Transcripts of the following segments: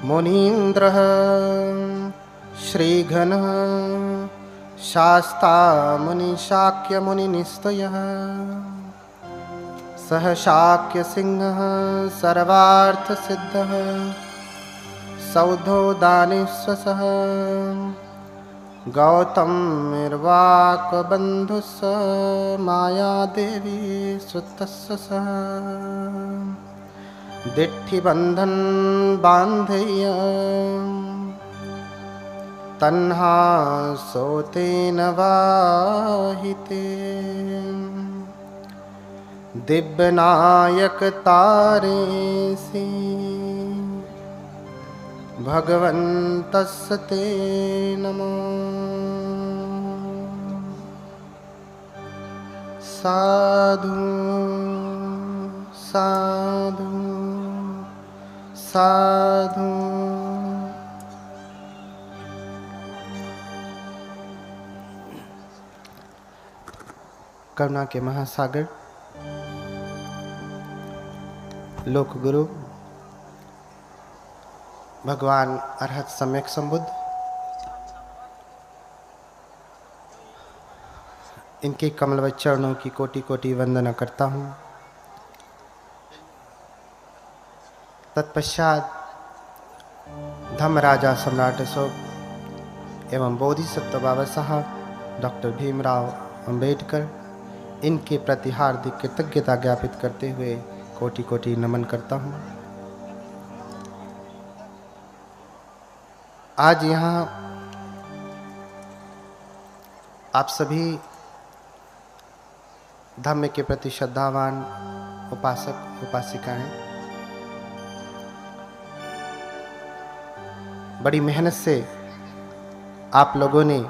मुनीन्द्रः श्रीघनः शास्ता मुनिशाक्यमुनिनिस्तयः सह शाक्यसिंहः सर्वार्थसिद्धः सौधोदानेश्वसः गौतमिर्वाकबन्धुस्स मायादेवी श्रुतस्य सः दिट्ठिबन्धन बान्धय्य तन्हा सोतेन वाहिते दिव्यनायक तारेसि भगवन्तस्य ते नमो। साधु साधु साधु। करुणा के महासागर लोक गुरु भगवान अरहत सम्यक संबुद्ध, इनके कमलवत चरणों की कोटि कोटि वंदना करता हूँ। तत्पश्चात धर्मराजा सम्राट अशोक एवं बोधिसत्व बाबा साहब डॉक्टर भीमराव अंबेडकर, इनके प्रति हार्दिक कृतज्ञता ज्ञापित करते हुए कोटि कोटि नमन करता हूँ। आज यहाँ आप सभी धर्म के प्रति श्रद्धावान उपासक उपासिकाएं बड़ी मेहनत से आप लोगों ने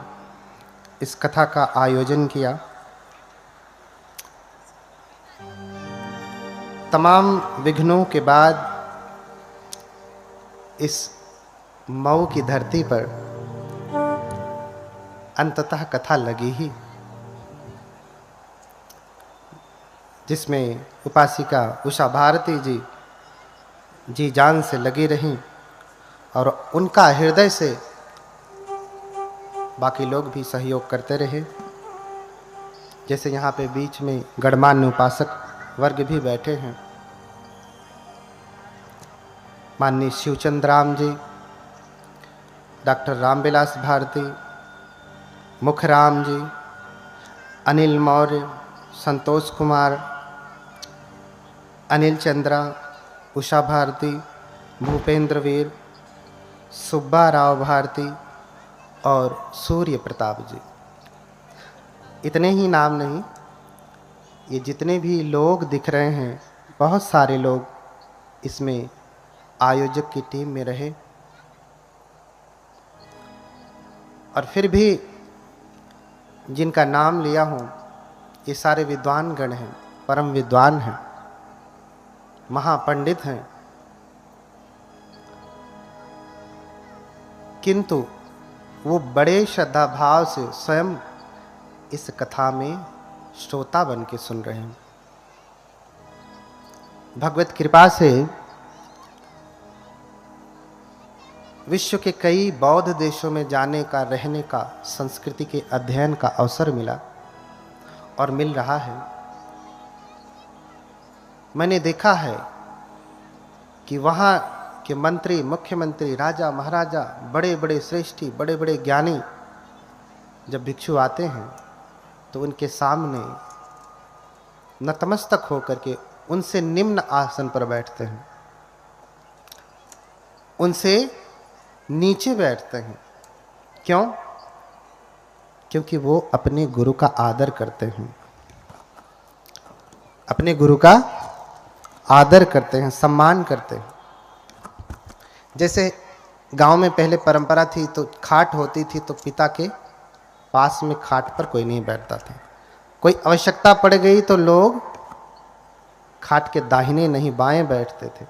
इस कथा का आयोजन किया। तमाम विघ्नों के बाद इस मऊ की धरती पर अंततः कथा लगी ही, जिसमें उपासिका उषा भारती जी जान से लगी रहीं और उनका हृदय से बाकी लोग भी सहयोग करते रहे। जैसे यहाँ पे बीच में गणमान्य उपासक वर्ग भी बैठे हैं, माननीय शिवचंद्र राम जी, डॉक्टर रामविलास भारती, मुखराम जी, अनिल मौर्य, संतोष कुमार, अनिल चंद्रा, उषा भारती, भूपेंद्र वीर, सुब्बा राव भारती और सूर्य प्रताप जी। इतने ही नाम नहीं, ये जितने भी लोग दिख रहे हैं, बहुत सारे लोग इसमें आयोजक की टीम में रहे। और फिर भी जिनका नाम लिया हूँ, ये सारे विद्वान गण हैं, परम विद्वान हैं, महापंडित हैं, किंतु वो बड़े श्रद्धा भाव से स्वयं इस कथा में श्रोता बन के सुन रहे हैं। भगवत कृपा से विश्व के कई बौद्ध देशों में जाने का, रहने का, संस्कृति के अध्ययन का अवसर मिला और मिल रहा है। मैंने देखा है कि वहाँ के मंत्री, मुख्यमंत्री, राजा महाराजा, बड़े बड़े श्रेष्ठी, बड़े बड़े ज्ञानी जब भिक्षु आते हैं तो उनके सामने नतमस्तक होकर के उनसे निम्न आसन पर बैठते हैं, उनसे नीचे बैठते हैं। क्यों? क्योंकि वो अपने गुरु का आदर करते हैं, अपने गुरु का आदर करते हैं, सम्मान करते हैं। जैसे गांव में पहले परंपरा थी, तो खाट होती थी तो पिता के पास में खाट पर कोई नहीं बैठता था। कोई आवश्यकता पड़ गई तो लोग खाट के दाहिने नहीं बाएं बैठते थे।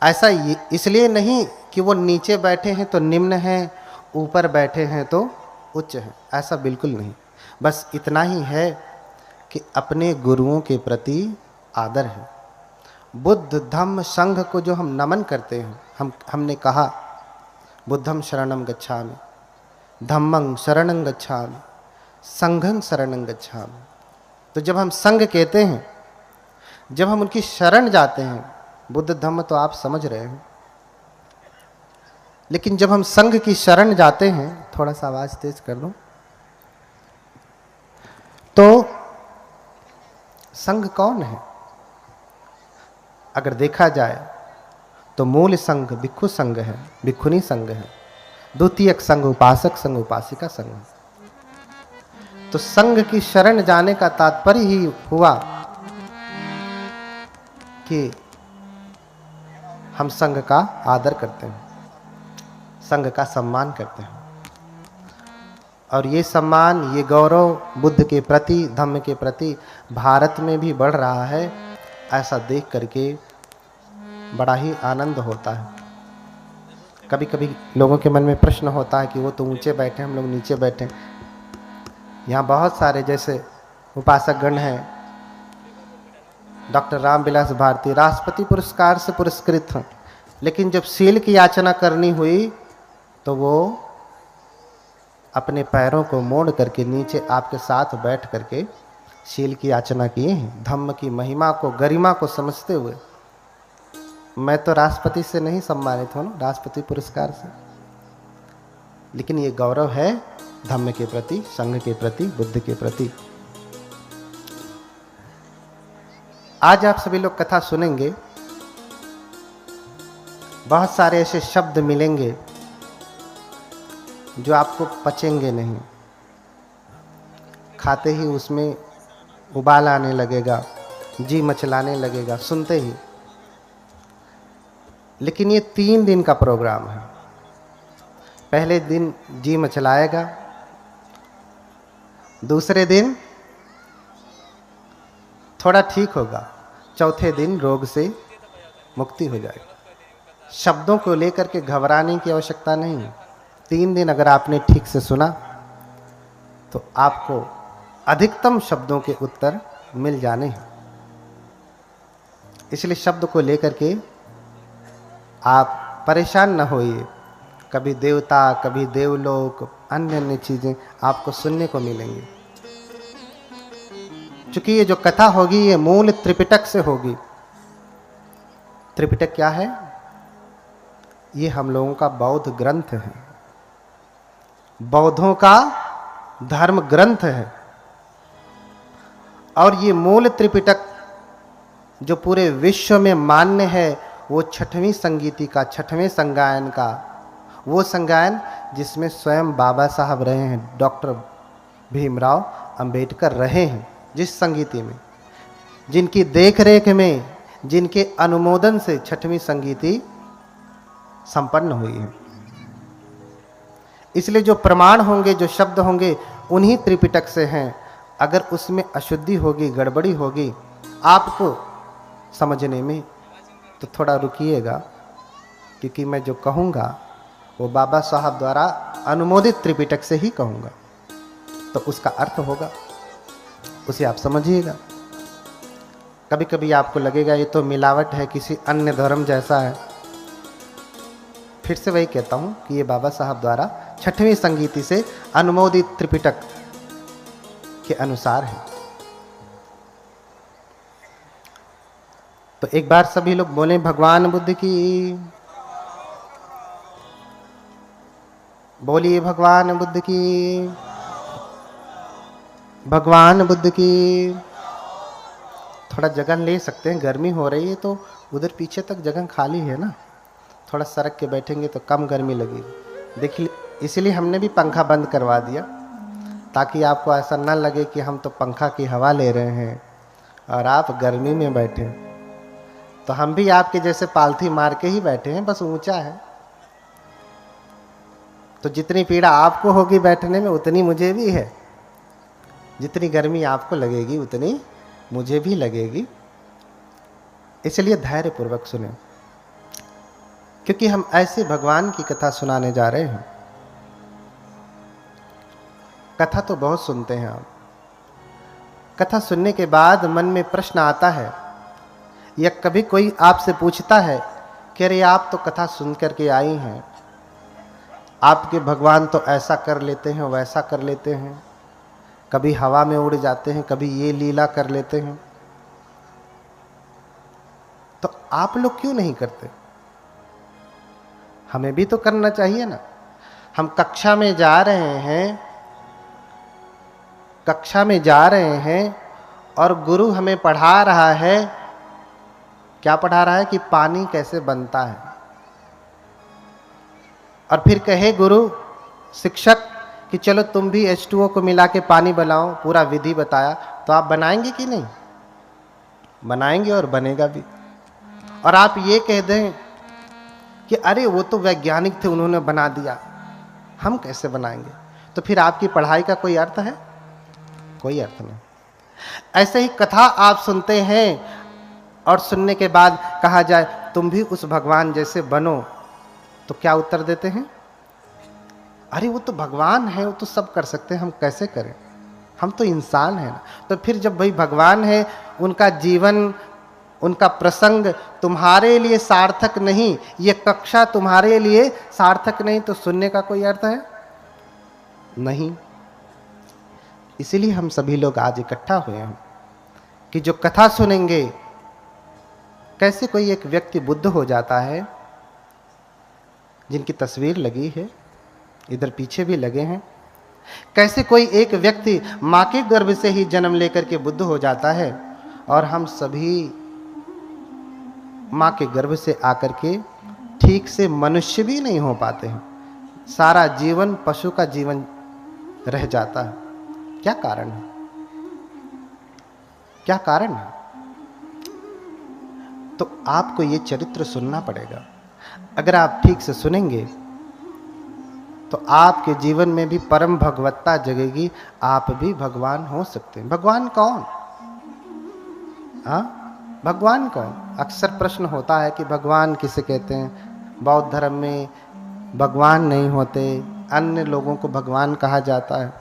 ऐसा इसलिए नहीं कि वो नीचे बैठे हैं तो निम्न हैं, ऊपर बैठे हैं तो उच्च हैं, ऐसा बिल्कुल नहीं। बस इतना ही है कि अपने गुरुओं के प्रति आदर है। बुद्ध धम्म संघ को जो हम नमन करते हैं, हमने कहा बुद्धं शरणं गच्छामि, धम्मं शरणं गच्छामि, संघं शरणं गच्छामि। तो जब हम संघ कहते हैं, जब हम उनकी शरण जाते हैं, बुद्ध धम्म तो आप समझ रहे हैं, लेकिन जब हम संघ की शरण जाते हैं, थोड़ा सा आवाज तेज कर दो, तो संघ कौन है? अगर देखा जाए तो मूल संघ भिक्षु संघ है, भिक्षुनी संघ है। द्वितीयक संघ उपासक संघ, उपासिका संघ। तो संघ की शरण जाने का तात्पर्य ही हुआ कि हम संघ का आदर करते हैं, संघ का सम्मान करते हैं। और ये सम्मान, ये गौरव बुद्ध के प्रति, धम्म के प्रति भारत में भी बढ़ रहा है। ऐसा देख करके बड़ा ही आनंद होता है। कभी कभी लोगों के मन में प्रश्न होता है कि वो तो ऊंचे बैठे, हम लोग नीचे बैठे। यहाँ बहुत सारे जैसे उपासक गण हैं, डॉक्टर रामविलास भारती राष्ट्रपति पुरस्कार से पुरस्कृत हैं, लेकिन जब शील की याचना करनी हुई तो वो अपने पैरों को मोड़ करके नीचे आपके साथ बैठ करके शील की याचना किए हैं, धम्म की महिमा को, गरिमा को समझते हुए। मैं तो राष्ट्रपति से नहीं सम्मानित हूँ, राष्ट्रपति पुरस्कार से, लेकिन ये गौरव है धम्म के प्रति, संघ के प्रति, बुद्ध के प्रति। आज आप सभी लोग कथा सुनेंगे, बहुत सारे ऐसे शब्द मिलेंगे जो आपको पचेंगे नहीं, खाते ही उसमें उबाल आने लगेगा, जी मचलाने लगेगा सुनते ही। लेकिन ये 3 दिन का प्रोग्राम है। पहले दिन जी मचलाएगा, दूसरे दिन थोड़ा ठीक होगा, चौथे दिन रोग से मुक्ति हो जाएगी। शब्दों को लेकर के घबराने की आवश्यकता नहीं है। 3 दिन अगर आपने ठीक से सुना तो आपको अधिकतम शब्दों के उत्तर मिल जाने हैं। इसलिए शब्द को लेकर के आप परेशान न होइए। कभी देवता, कभी देवलोक, अन्य अन्य चीजें आपको सुनने को मिलेंगी। क्योंकि ये जो कथा होगी ये मूल त्रिपिटक से होगी। त्रिपिटक क्या है? ये हम लोगों का बौद्ध ग्रंथ है, बौद्धों का धर्म ग्रंथ है। और ये मूल त्रिपिटक जो पूरे विश्व में मान्य है, वो 6वीं संगीति का, 6वें संगायन का, वो संगायन जिसमें स्वयं बाबा साहब रहे हैं, डॉक्टर भीमराव अंबेडकर रहे हैं, जिस संगीति में, जिनकी देखरेख में, जिनके अनुमोदन से 6वीं संगीति संपन्न हुई है। इसलिए जो प्रमाण होंगे, जो शब्द होंगे, उन्हीं त्रिपिटक से हैं। अगर उसमें अशुद्धि होगी, गड़बड़ी होगी आपको समझने में, तो थोड़ा रुकिएगा, क्योंकि मैं जो कहूँगा वो बाबा साहब द्वारा अनुमोदित त्रिपिटक से ही कहूँगा, तो उसका अर्थ होगा, उसे आप समझिएगा। कभी कभी आपको लगेगा ये तो मिलावट है, किसी अन्य धर्म जैसा है। फिर से वही कहता हूँ कि ये बाबा साहब द्वारा 6वीं संगीति से अनुमोदित त्रिपिटक के अनुसार है। तो एक बार सभी लोग बोले भगवान बुद्ध की, बोलिए भगवान बुद्ध की, भगवान बुद्ध की। थोड़ा जगह ले सकते हैं, गर्मी हो रही है तो उधर पीछे तक जगह खाली है ना, थोड़ा सड़क के बैठेंगे तो कम गर्मी लगेगी। देखिए, इसीलिए हमने भी पंखा बंद करवा दिया, ताकि आपको ऐसा न लगे कि हम तो पंखा की हवा ले रहे हैं और आप गर्मी में बैठे। तो हम भी आपके जैसे पालथी मार के ही बैठे हैं, बस ऊंचा है। तो जितनी पीड़ा आपको होगी बैठने में, उतनी मुझे भी है। जितनी गर्मी आपको लगेगी उतनी मुझे भी लगेगी। इसलिए धैर्य पूर्वक सुने, क्योंकि हम ऐसे भगवान की कथा सुनाने जा रहे हैं। कथा तो बहुत सुनते हैं आप। कथा सुनने के बाद मन में प्रश्न आता है, या कभी कोई आपसे पूछता है कि अरे आप तो कथा सुन करके आई हैं, आपके भगवान तो ऐसा कर लेते हैं, वैसा कर लेते हैं, कभी हवा में उड़ जाते हैं, कभी ये लीला कर लेते हैं, तो आप लोग क्यों नहीं करते? हमें भी तो करना चाहिए ना। हम कक्षा में जा रहे हैं, कक्षा में जा रहे हैं और गुरु हमें पढ़ा रहा है, क्या पढ़ा रहा है कि पानी कैसे बनता है, और फिर कहे गुरु शिक्षक कि चलो तुम भी H2O को मिला के पानी बनाओ, पूरा विधि बताया, तो आप बनाएंगे कि नहीं? बनाएंगे और बनेगा भी। और आप ये कह दें कि अरे वो तो वैज्ञानिक थे, उन्होंने बना दिया, हम कैसे बनाएंगे? तो फिर आपकी पढ़ाई का कोई अर्थ है? कोई अर्थ नहीं। ऐसे ही कथा आप सुनते हैं और सुनने के बाद कहा जाए तुम भी उस भगवान जैसे बनो, तो क्या उत्तर देते हैं? अरे वो तो भगवान है, वो तो सब कर सकते हैं, हम कैसे करें, हम तो इंसान हैं ना। तो फिर जब भाई भगवान है, उनका जीवन, उनका प्रसंग तुम्हारे लिए सार्थक नहीं, ये कक्षा तुम्हारे लिए सार्थक नहीं, तो सुनने का कोई अर्थ है नहीं। इसीलिए हम सभी लोग आज इकट्ठा हुए हैं कि जो कथा सुनेंगे, कैसे कोई एक व्यक्ति बुद्ध हो जाता है, जिनकी तस्वीर लगी है, इधर पीछे भी लगे हैं, कैसे कोई एक व्यक्ति मां के गर्भ से ही जन्म लेकर के बुद्ध हो जाता है, और हम सभी मां के गर्भ से आकर के ठीक से मनुष्य भी नहीं हो पाते हैं, सारा जीवन पशु का जीवन रह जाता है। क्या कारण है? क्या कारण है? तो आपको ये चरित्र सुनना पड़ेगा। अगर आप ठीक से सुनेंगे तो आपके जीवन में भी परम भगवत्ता जगेगी, आप भी भगवान हो सकते हैं। भगवान कौन? हाँ, भगवान कौन? अक्सर प्रश्न होता है कि भगवान किसे कहते हैं। बौद्ध धर्म में भगवान नहीं होते, अन्य लोगों को भगवान कहा जाता है।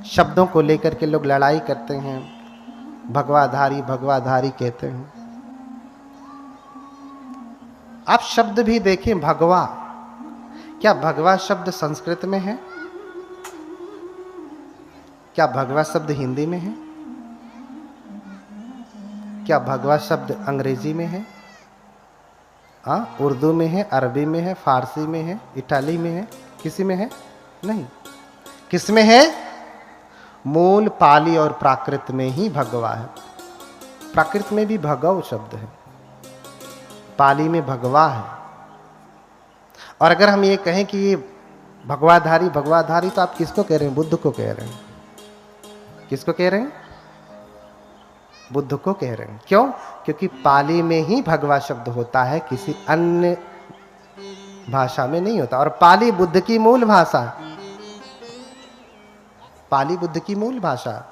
शब्दों को लेकर के लोग लड़ाई करते हैं, भगवाधारी भगवाधारी कहते हैं। आप शब्द भी देखें, भगवा, क्या भगवा शब्द संस्कृत में है? क्या भगवा शब्द हिंदी में है? क्या भगवा शब्द अंग्रेजी में है? उर्दू में है, अरबी में है, फारसी में है, इटाली में है, किसी में है? नहीं। किस में है? मूल पाली और प्राकृत में ही भगवा है। प्राकृत में भी भगव शब्द है, पाली में भगवा है। और अगर हम ये कहें कि ये भगवाधारी भगवाधारी, तो आप किसको कह रहे हैं? बुद्ध को कह रहे हैं। किसको कह रहे हैं? बुद्ध को कह रहे हैं। क्यों? क्योंकि पाली में ही भगवा शब्द होता है, किसी अन्य भाषा में नहीं होता। और पाली बुद्ध की मूल भाषा है। पाली बुद्ध की मूल भाषा।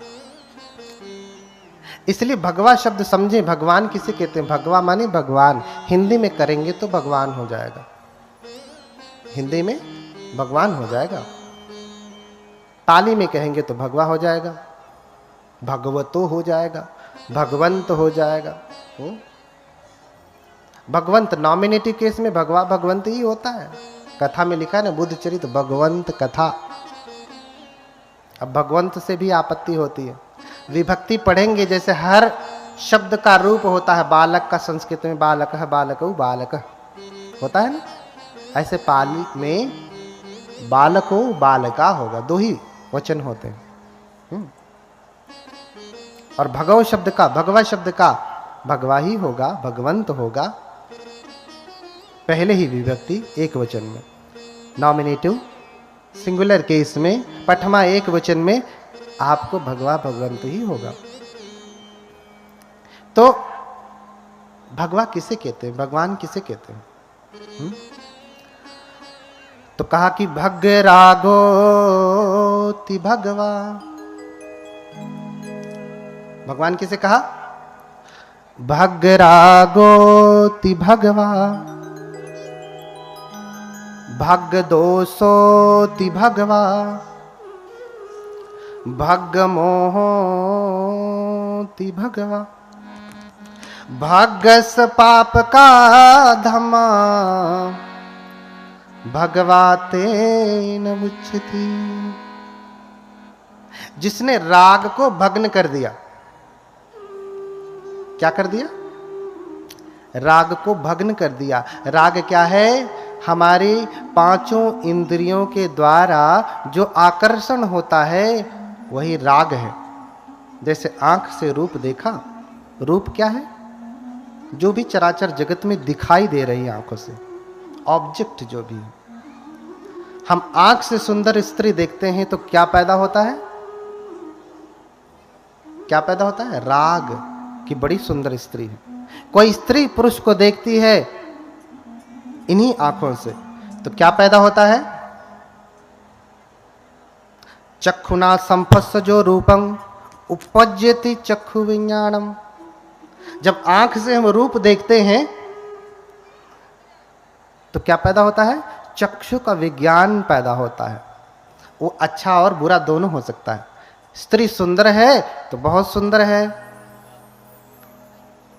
इसलिए भगवा शब्द समझे, भगवान किसे कहते हैं? भगवा माने भगवान। हिंदी में करेंगे तो भगवान हो जाएगा, हिंदी में भगवान हो जाएगा। पाली में कहेंगे तो भगवा हो जाएगा, भगवतो हो जाएगा, भगवंत हो जाएगा। भगवंत नॉमिनेटिव केस में भगवा भगवंत ही होता है। कथा में लिखा है ना, बुद्ध चरित भगवंत कथा। अब भगवंत से भी आपत्ति होती है। विभक्ति पढ़ेंगे, जैसे हर शब्द का रूप होता है। बालक का संस्कृत में बालक है, बालक बालक होता है ना, ऐसे पाली में बालक हो बालका होगा, दो ही वचन होते हैं। और भगव शब्द का, भगवा शब्द का भगवा ही होगा, भगवंत होगा, पहले ही विभक्ति एक वचन में। नॉमिनेटिव सिंगुलर केस में, पठमा एक वचन में आपको भगवा भगवंत ही होगा। तो भगवा किसे कहते हैं? भगवान किसे कहते हैं? तो कहा कि भग रागोति भगवा। भगवान किसे कहा? भग रागोति भगवा, भग दोषोति भगवा, भग मोहोति भगवा। भाग्यस पाप का धमा भगवाते न मुच्छति। जिसने राग को भग्न कर दिया, क्या कर दिया? राग को भग्न कर दिया। राग क्या है? हमारी पांचों इंद्रियों के द्वारा जो आकर्षण होता है वही राग है। जैसे आंख से रूप देखा, रूप क्या है? जो भी चराचर जगत में दिखाई दे रही आंखों से, ऑब्जेक्ट जो भी है। हम आंख से सुंदर स्त्री देखते हैं तो क्या पैदा होता है? क्या पैदा होता है? राग कि बड़ी सुंदर स्त्री है। कोई स्त्री पुरुष को देखती है इन्हीं आंखों से तो क्या पैदा होता है? चक्षुना संपस्सजो रूपं उपपज्यति चक्षु विज्ञानम। जब आंख से हम रूप देखते हैं तो क्या पैदा होता है? चक्षु का विज्ञान पैदा होता है। वो अच्छा और बुरा दोनों हो सकता है। स्त्री सुंदर है तो बहुत सुंदर है,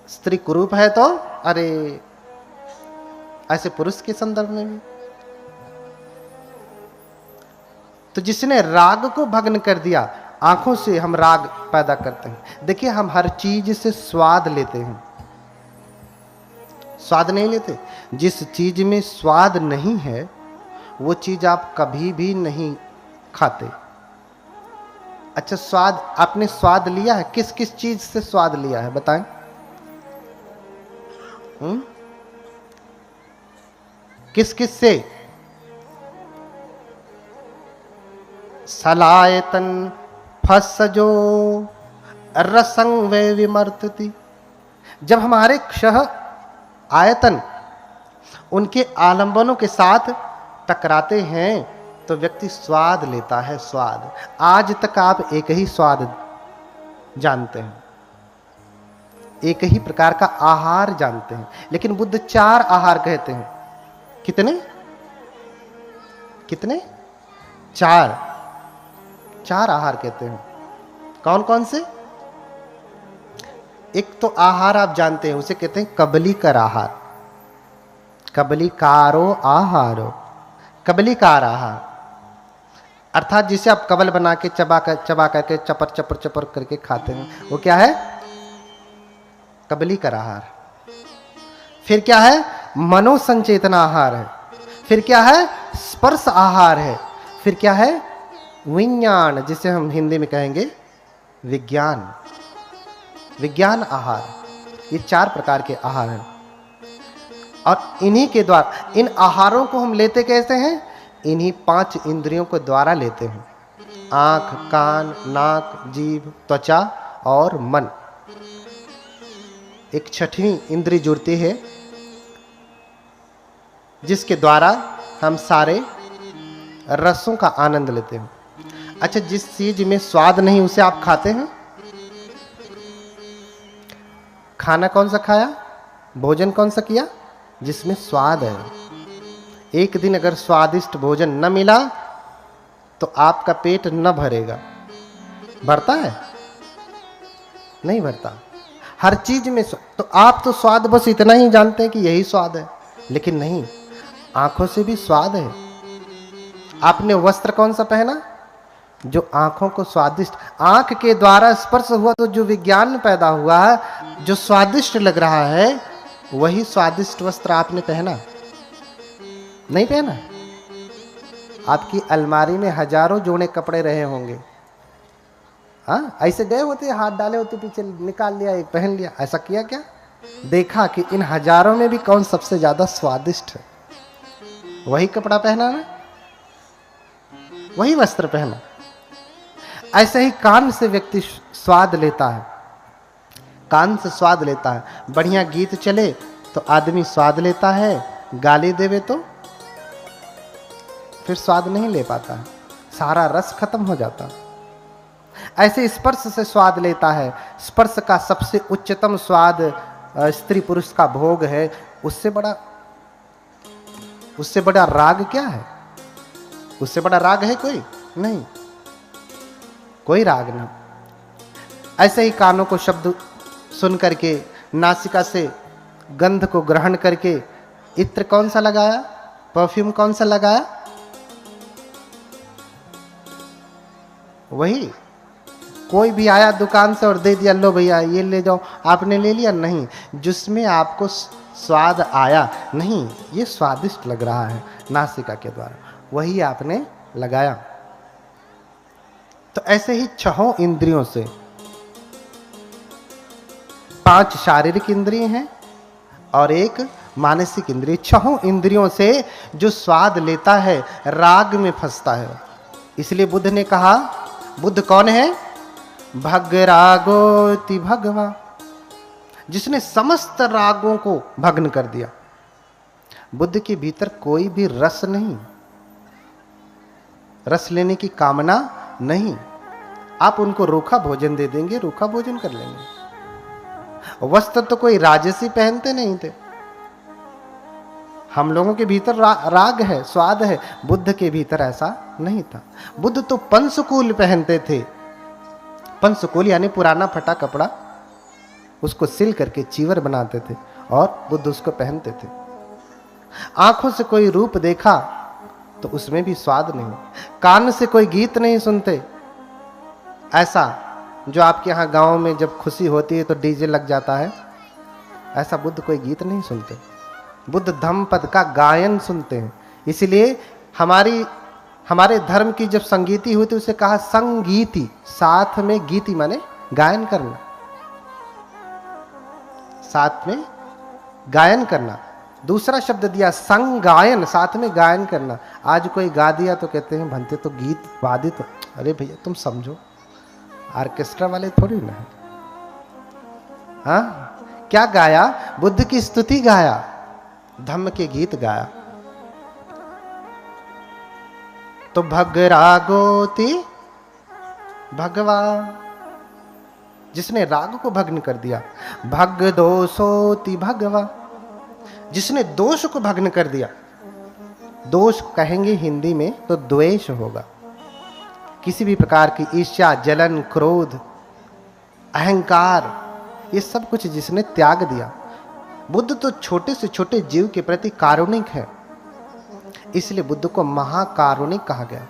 स्त्री कुरूप है तो अरे, ऐसे पुरुष के संदर्भ में भी। तो जिसने राग को भग्न कर दिया, आंखों से हम राग पैदा करते हैं। देखिए, हम हर चीज से स्वाद लेते हैं, स्वाद नहीं लेते। जिस चीज में स्वाद नहीं है वो चीज आप कभी भी नहीं खाते। अच्छा, स्वाद आपने स्वाद लिया है? किस किस चीज से स्वाद लिया है बताएं? किस किस से? सलायतन फसजो रसंग वे विमर्तति। जब हमारे क्षह आयतन उनके आलंबनों के साथ टकराते हैं तो व्यक्ति स्वाद लेता है। स्वाद, आज तक आप एक ही स्वाद जानते हैं, एक ही प्रकार का आहार जानते हैं, लेकिन बुद्ध 4 आहार कहते हैं। कितने? कितने? 4 आहार कहते हैं। कौन कौन से? एक तो आहार आप जानते हैं, उसे कहते हैं कबलीकर आहार। कबलीकारो आहारो, कबलीकार आहार अर्थात जिसे आप कबल बना के चबा करके चपर चपर चपर करके खाते हैं, वो क्या है? कबलीकर आहार। फिर क्या है? मनोसंचेतना आहार है। फिर क्या है? स्पर्श आहार है। फिर क्या है? विज्ञान, जिसे हम हिंदी में कहेंगे विज्ञान, विज्ञान आहार। ये 4 प्रकार के आहार हैं और इन्हीं के द्वारा, इन आहारों को हम लेते कैसे हैं? इन्हीं 5 इंद्रियों के द्वारा लेते हैं। आंख, कान, नाक, जीभ, त्वचा और मन। एक 6वीं इंद्री जुड़ती है जिसके द्वारा हम सारे रसों का आनंद लेते हैं। अच्छा, जिस चीज में स्वाद नहीं उसे आप खाते हैं? खाना कौन सा खाया? भोजन कौन सा किया? जिसमें स्वाद है। एक दिन अगर स्वादिष्ट भोजन न मिला तो आपका पेट न भरेगा। भरता है? नहीं भरता। हर चीज में तो आप तो स्वाद बस इतना ही जानते हैं कि यही स्वाद है, लेकिन नहीं, आंखों से भी स्वाद है। आपने वस्त्र कौन सा पहना? जो आंखों को स्वादिष्ट, आंख के द्वारा स्पर्श हुआ तो जो विज्ञान पैदा हुआ, जो स्वादिष्ट लग रहा है, वही स्वादिष्ट वस्त्र आपने पहना? नहीं पहना। आपकी अलमारी में हजारों जोड़े कपड़े रहे होंगे, हाँ, ऐसे गए होते, हाथ डाले होते पीछे, निकाल लिया, एक पहन लिया। ऐसा किया क्या? देखा कि इन हजारों में भी कौन सबसे ज्यादा स्वादिष्ट है? वही कपड़ा पहना ना, वही वस्त्र पहना। ऐसे ही कान से व्यक्ति स्वाद लेता है, कान से स्वाद लेता है। बढ़िया गीत चले तो आदमी स्वाद लेता है, गाली देवे तो फिर स्वाद नहीं ले पाता है, सारा रस खत्म हो जाता है। ऐसे स्पर्श से स्वाद लेता है। स्पर्श का सबसे उच्चतम स्वाद स्त्री पुरुष का भोग है। उससे बड़ा राग क्या है? उससे बड़ा राग है कोई? नहीं, कोई राग नहीं। ऐसे ही कानों को शब्द सुन करके नासिका से गंध को ग्रहण करके इत्र कौन सा लगाया, परफ्यूम कौन सा लगाया? वही। कोई भी आया दुकान से और दे दिया, लो भैया ये ले जाओ, आपने ले लिया? नहीं, जिसमें आपको स्वाद आया, नहीं ये स्वादिष्ट लग रहा है नासिका के द्वारा, वही आपने लगाया। तो ऐसे ही छहों इंद्रियों से, 5 शारीरिक इंद्रिय हैं और एक मानसिक इंद्रिय, छहों इंद्रियों से जो स्वाद लेता है राग में फंसता है। इसलिए बुद्ध ने कहा, बुद्ध कौन है? भग रागोति भगवा, जिसने समस्त रागों को भग्न कर दिया। बुद्ध के भीतर कोई भी रस नहीं, रस लेने की कामना नहीं। आप उनको रूखा भोजन दे देंगे, रूखा भोजन कर लेंगे। वस्त्र तो कोई राजसी पहनते नहीं थे। हम लोगों के भीतर राग है, स्वाद है, बुद्ध के भीतर ऐसा नहीं था। बुद्ध तो पंचकूल पहनते थे। पंचकूल यानी पुराना फटा कपड़ा, उसको सिल करके चीवर बनाते थे और बुद्ध उसको पहनते थे। आंखों से कोई रूप देखा तो उसमें भी स्वाद नहीं, कान से कोई गीत नहीं सुनते, ऐसा जो आपके यहाँ गांव में जब खुशी होती है तो डीजे लग जाता है, ऐसा बुद्ध कोई गीत नहीं सुनते। बुद्ध धम्मपद का गायन सुनते हैं। इसलिए हमारे धर्म की जब संगीति हुई तो उसे कहा संगीति, साथ में गीति माने गायन करना, साथ में गायन करना। दूसरा शब्द दिया संगायन, साथ में गायन करना। आज कोई गा दिया तो कहते हैं भंते तो गीत वादित तो, अरे भैया तुम समझो, ऑर्केस्ट्रा वाले थोड़ी ना है। हाँ, क्या गाया? बुद्ध की स्तुति गाया, धम्म के गीत गाया। तो भग रागोति भगवा, जिसने राग को भग्न कर दिया। भग दोषोति भगवा, जिसने दोष को भग्न कर दिया। दोष कहेंगे हिंदी में तो द्वेष होगा। किसी भी प्रकार की ईर्ष्या, जलन, क्रोध, अहंकार, ये सब कुछ जिसने त्याग दिया। बुद्ध तो छोटे से छोटे जीव के प्रति कारुणिक है, इसलिए बुद्ध को महाकारुणिक कहा गया।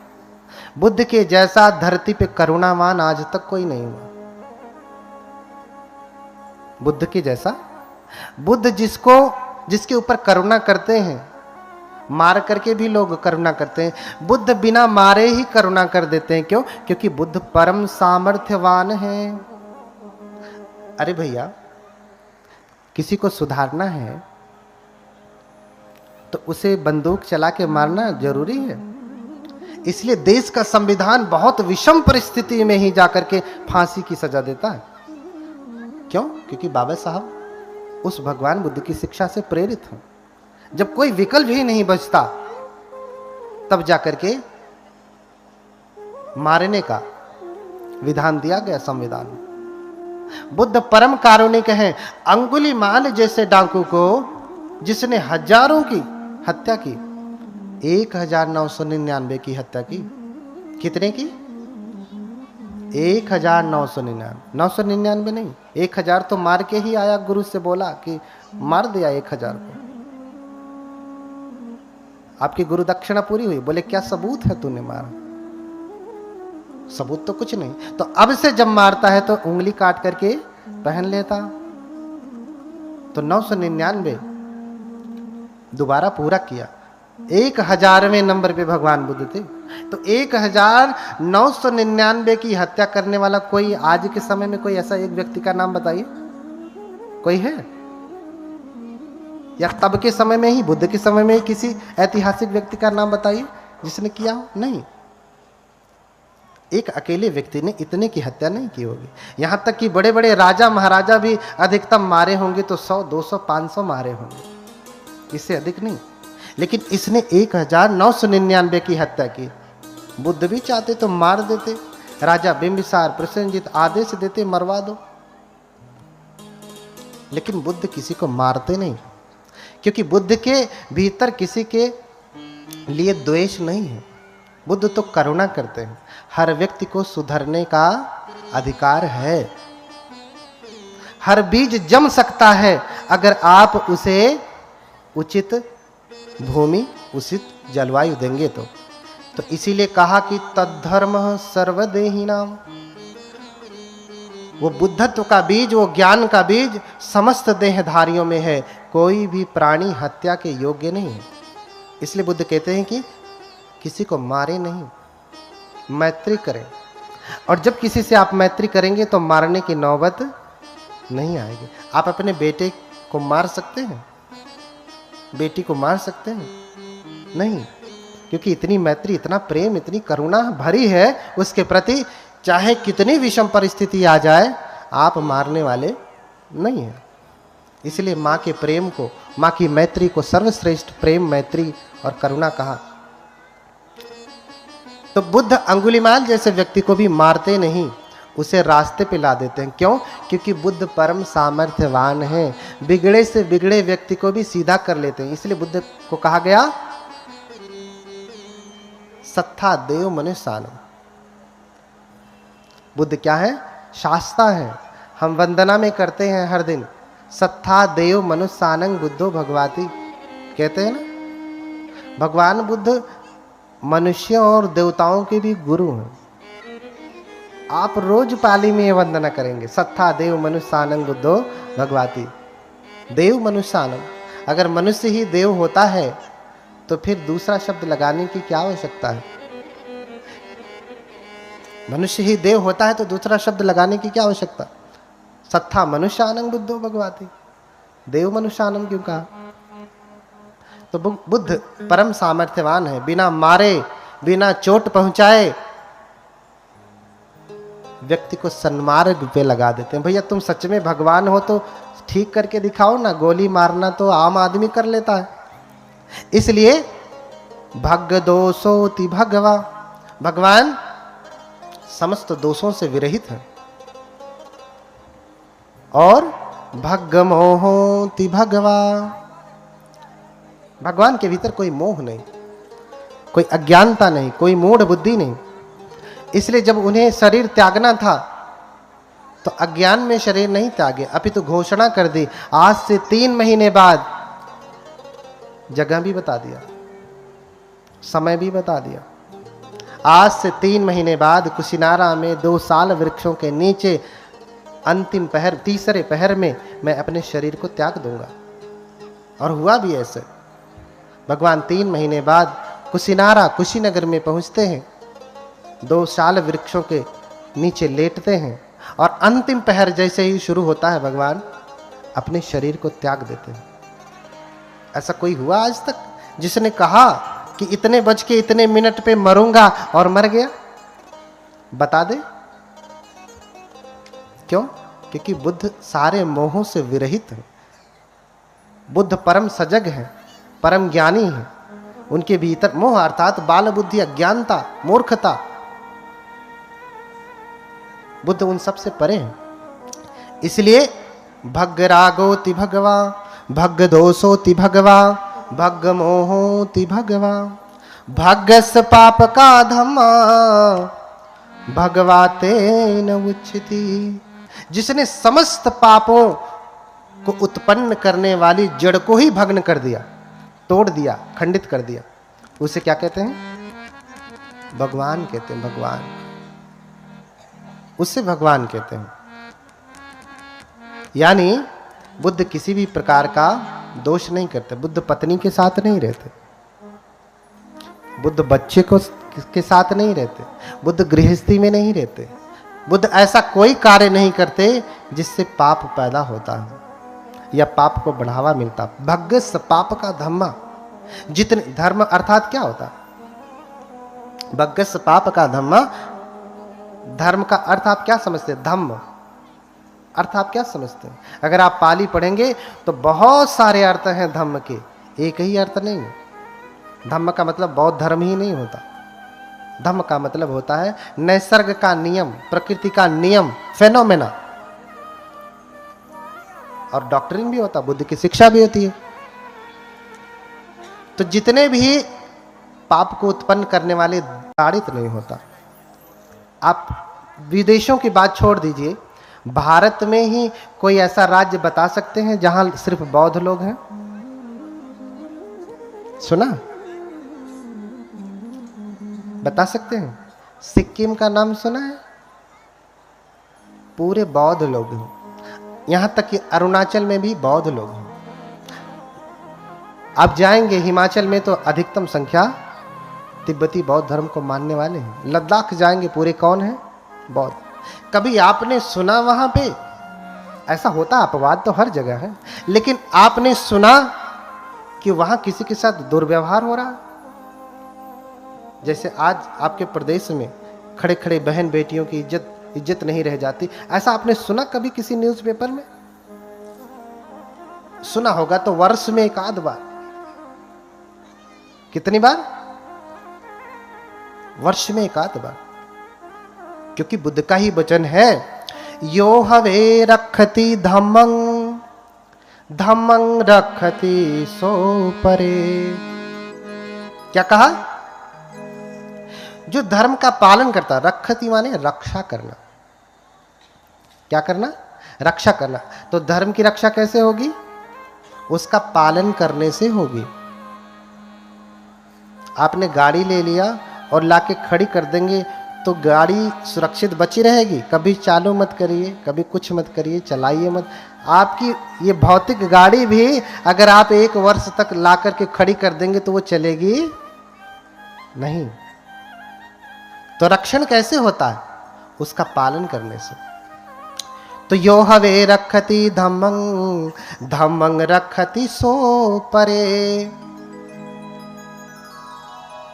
बुद्ध के जैसा धरती पे करुणावान आज तक कोई नहीं हुआ। बुद्ध के जैसा, बुद्ध जिसके ऊपर करुणा करते हैं, मार करके भी लोग करुणा करते हैं, बुद्ध बिना मारे ही करुणा कर देते हैं। क्यों? क्योंकि बुद्ध परम सामर्थ्यवान है। अरे भैया, किसी को सुधारना है तो उसे बंदूक चला के मारना जरूरी है। इसलिए देश का संविधान बहुत विषम परिस्थिति में ही जाकर के फांसी की सजा देता है। क्यों? क्योंकि बाबा साहब उस भगवान बुद्ध की शिक्षा से प्रेरित हैं। जब कोई विकल्प ही नहीं बचता तब जाकर के मारने का विधान दिया गया संविधान में। बुद्ध परम कारुणिक हैं। अंगुलीमाल जैसे डाकू को जिसने हजारों की हत्या की, 1999 की हत्या की। कितने की? 1999। 999 नहीं, 1000 तो मार के ही आया। गुरु से बोला कि मार दिया 1000 को। आपकी गुरु दक्षिणा पूरी हुई। बोले क्या सबूत है तूने मारा? सबूत तो कुछ नहीं। तो अब से जब मारता है तो उंगली काट करके पहन लेता। तो 999 दोबारा पूरा किया। 1000वें नंबर पे भगवान बुद्ध थे। तो 1999 की हत्या करने वाला कोई आज के समय में कोई ऐसा एक व्यक्ति का नाम बताइए, कोई है? या तब के समय में ही, बुद्ध के समय में किसी ऐतिहासिक व्यक्ति का नाम बताइए जिसने किया हो? नहीं। एक अकेले व्यक्ति ने इतने की हत्या नहीं की होगी। यहां तक कि बड़े बड़े राजा महाराजा भी अधिकतम मारे होंगे तो 100, 200, 500 मारे होंगे, इससे अधिक नहीं। लेकिन इसने 1999 की हत्या की। बुद्ध भी चाहते तो मार देते। राजा बिंबिसार, प्रसेनजीत आदेश देते मरवा दो। लेकिन बुद्ध किसी को मारते नहीं, क्योंकि बुद्ध के भीतर किसी के लिए द्वेष नहीं है। बुद्ध तो करुणा करते हैं। हर व्यक्ति को सुधरने का अधिकार है। हर बीज जम सकता है अगर आप उसे उचित भूमि, उचित जलवायु देंगे तो इसीलिए कहा कि तद्धर्म सर्वदेहिनाम। वो बुद्धत्व का बीज, वो ज्ञान का बीज समस्त देहधारियों में है, कोई भी प्राणी हत्या के योग्य नहीं है। इसलिए बुद्ध कहते हैं कि किसी को मारे नहीं, मैत्री करें। और जब किसी से आप मैत्री करेंगे तो मारने की नौबत नहीं आएगी। आप अपने बेटे को मार सकते हैं, बेटी को मार सकते हैं? नहीं, क्योंकि इतनी मैत्री, इतना प्रेम, इतनी करुणा भरी है उसके प्रति, चाहे कितनी विषम परिस्थिति आ जाए आप मारने वाले नहीं हैं। इसलिए माँ के प्रेम को, माँ की मैत्री को सर्वश्रेष्ठ प्रेम, मैत्री और करुणा कहा। तो बुद्ध अंगुलीमाल जैसे व्यक्ति को भी मारते नहीं, उसे रास्ते पे ला देते हैं। क्यों? क्योंकि बुद्ध परम सामर्थ्यवान है, बिगड़े से बिगड़े व्यक्ति को भी सीधा कर लेते हैं। इसलिए बुद्ध को कहा गया सत्था देव मनुष्यानम। बुद्ध क्या है? शास्ता है। हम वंदना में करते हैं हर दिन, सत्था देव मनुष्यानंग बुद्धो भगवाती, कहते हैं ना। भगवान बुद्ध मनुष्यों और देवताओं के भी गुरु हैं। आप रोज पाली में वंदना करेंगे, सत्था देव मनुष्यानंग बुद्धो भगवाती। देव मनुष्यानम, अगर मनुष्य ही देव होता है तो फिर दूसरा शब्द लगाने की क्या आवश्यकता है? मनुष्य ही देव होता है तो दूसरा शब्द लगाने की क्या आवश्यकता? सत्था मनुष्यानंग बुद्धो भगवाती, देव मनुष्यानम क्यों कहा? तो बुद्ध परम सामर्थ्यवान है, बिना मारे, बिना चोट पहुंचाए व्यक्ति को सन्मार्ग पे लगा देते हैं। भैया तुम सच में भगवान हो तो ठीक करके दिखाओ ना, गोली मारना तो आम आदमी कर लेता है। इसलिए भग दोषोति भगवा, भगवान समस्त दोषों से विरहित है। और भग मोहोति भगवा, भगवान के भीतर कोई मोह नहीं, कोई अज्ञानता नहीं, कोई मूढ़ बुद्धि नहीं। इसलिए जब उन्हें शरीर त्यागना था तो अज्ञान में शरीर नहीं त्यागे, अपितु घोषणा कर दी, आज से 3 महीने बाद, जगह भी बता दिया, समय भी बता दिया, आज से 3 महीने बाद कुशिनारा में 2 साल वृक्षों के नीचे अंतिम पहर, तीसरे पहर में मैं अपने शरीर को त्याग दूंगा। और हुआ भी ऐसे। भगवान 3 महीने बाद कुशिनारा, कुशीनगर में पहुंचते हैं, 2 साल वृक्षों के नीचे लेटते हैं और अंतिम पहर जैसे ही शुरू होता है भगवान अपने शरीर को त्याग देते हैं। ऐसा कोई हुआ आज तक जिसने कहा कि इतने बज के इतने मिनट पे मरूंगा और मर गया? बता दे। क्यों? क्योंकि बुद्ध सारे मोहों से विरहित है। बुद्ध परम सजग है, परम ज्ञानी है। उनके भीतर मोह अर्थात बाल बुद्धि, अज्ञानता, मूर्खता, बुद्ध उन सब से परे हैं। इसलिए भग रागोति भगवा, भग दोषोति भगवा, भग मोहोति भगवा, भगस पाप का धम्मा भगवाते न उच्चति। जिसने समस्त पापों को उत्पन्न करने वाली जड़ को ही भग्न कर दिया, तोड़ दिया, खंडित कर दिया, उसे क्या कहते हैं? भगवान कहते हैं। भगवान, उससे भगवान कहते हैं। यानी बुद्ध किसी भी प्रकार का दोष नहीं करते। बुद्ध पत्नी के साथ नहीं रहते, बुद्ध बच्चे को के साथ नहीं रहते, बुद्ध गृहस्थी में नहीं रहते, बुद्ध ऐसा कोई कार्य नहीं करते जिससे पाप पैदा होता है या पाप को बढ़ावा मिलता। भग्गस पाप का धम्मा, जितने धर्म अर्थात क्या होता? भग्गस पाप का धम्मा, धर्म का अर्थ आप क्या समझते हैं? धम्म अर्थ आप क्या समझते हैं? अगर आप पाली पढ़ेंगे तो बहुत सारे अर्थ हैं धम्म के, एक ही अर्थ नहीं है। धम्म का मतलब बौद्ध धर्म ही नहीं होता। धम्म का मतलब होता है नैसर्ग का नियम, प्रकृति का नियम, फेनोमेना। और डॉक्ट्रिन भी होता, बुद्ध की शिक्षा भी होती है। तो जितने भी पाप को उत्पन्न करने वाले ताड़ित नहीं होता। आप विदेशों की बात छोड़ दीजिए, भारत में ही कोई ऐसा राज्य बता सकते हैं जहां सिर्फ बौद्ध लोग हैं? सुना? बता सकते हैं? सिक्किम का नाम सुना है? पूरे बौद्ध लोग हैं। यहां तक कि अरुणाचल में भी बौद्ध लोग हैं। आप जाएंगे हिमाचल में तो अधिकतम संख्या तिब्बती बौद्ध धर्म को मानने वाले हैं। लद्दाख जाएंगे, पूरे कौन है? बौद्ध। कभी आपने सुना वहां पे ऐसा होता? अपवाद तो हर जगह है, लेकिन आपने सुना कि वहां किसी के साथ दुर्व्यवहार हो रहा? जैसे आज आपके प्रदेश में खड़े खड़े बहन बेटियों की इज्जत नहीं रह जाती, ऐसा आपने सुना कभी किसी न्यूज़पेपर में? सुना होगा तो वर्ष में एक आध बार। कितनी बार? वर्ष में एक आध बार। क्योंकि बुद्ध का ही वचन है, यो हवे रखति धम्मं धम्मं रखति सो परे। क्या कहा? जो धर्म का पालन करता, रखति माने रक्षा करना। क्या करना? रक्षा करना। तो धर्म की रक्षा कैसे होगी? उसका पालन करने से होगी। आपने गाड़ी ले लिया और लाके खड़ी कर देंगे तो गाड़ी सुरक्षित बची रहेगी? कभी चालू मत करिए, कभी कुछ मत करिए, चलाइए मत। आपकी ये भौतिक गाड़ी भी अगर आप 1 वर्ष तक ला करके खड़ी कर देंगे तो वो चलेगी नहीं। तो रक्षण कैसे होता है? उसका पालन करने से। तो यो हवे रखति धम्मं धम्मं रखति सो परे।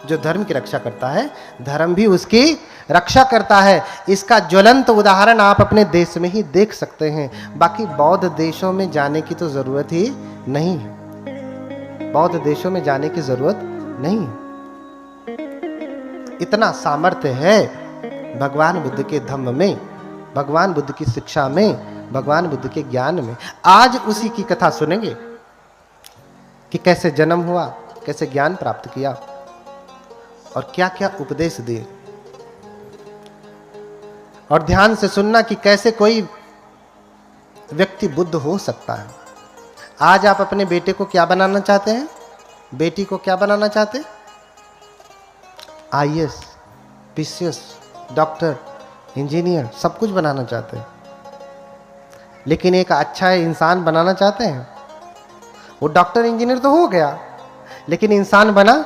जो धर्म की रक्षा करता है, धर्म भी उसकी रक्षा करता है। इसका ज्वलंत उदाहरण आप अपने देश में ही देख सकते हैं। बाकी बौद्ध देशों में जाने की तो जरूरत ही नहीं है। बौद्ध देशों में जाने की जरूरत नहीं है। इतना सामर्थ्य है भगवान बुद्ध के धम्म में, भगवान बुद्ध की शिक्षा में, भगवान बुद्ध के ज्ञान में। आज उसी की कथा सुनेंगे कि कैसे जन्म हुआ, कैसे ज्ञान प्राप्त किया और क्या क्या उपदेश दिए। और ध्यान से सुनना कि कैसे कोई व्यक्ति बुद्ध हो सकता है। आज आप अपने बेटे को क्या बनाना चाहते हैं? बेटी को क्या बनाना चाहते हैं? IAS, PCS, डॉक्टर, इंजीनियर, सब कुछ बनाना चाहते हैं। लेकिन एक अच्छा इंसान बनाना चाहते हैं? वो डॉक्टर इंजीनियर तो हो गया, लेकिन इंसान बना?